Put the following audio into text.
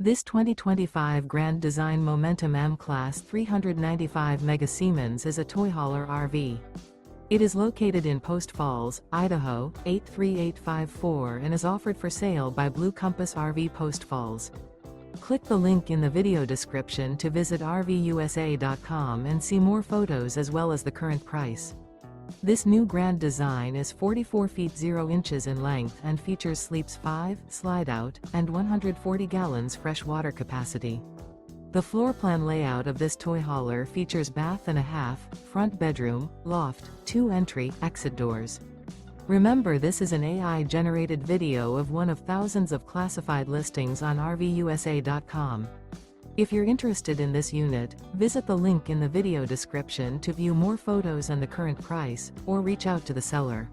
This 2025 Grand Design Momentum M-Class 395 Mega Siemens is a toy hauler RV. It is located in Post Falls, Idaho, 83854 and is offered for sale by Blue Compass RV Post Falls. Click the link in the video description to visit RVUSA.com and see more photos as well as the current price. This new grand design is 44 feet 0 inches in length and features sleeps 5, Slideout, and 140 gallons fresh water capacity. The floor plan layout of this toy hauler features bath and a half, front bedroom, loft, 2 entry/exit doors. Remember, this is an AI-generated video of one of thousands of classified listings on RVUSA.com. If you're interested in this unit, visit the link in the video description to view more photos and the current price, or reach out to the seller.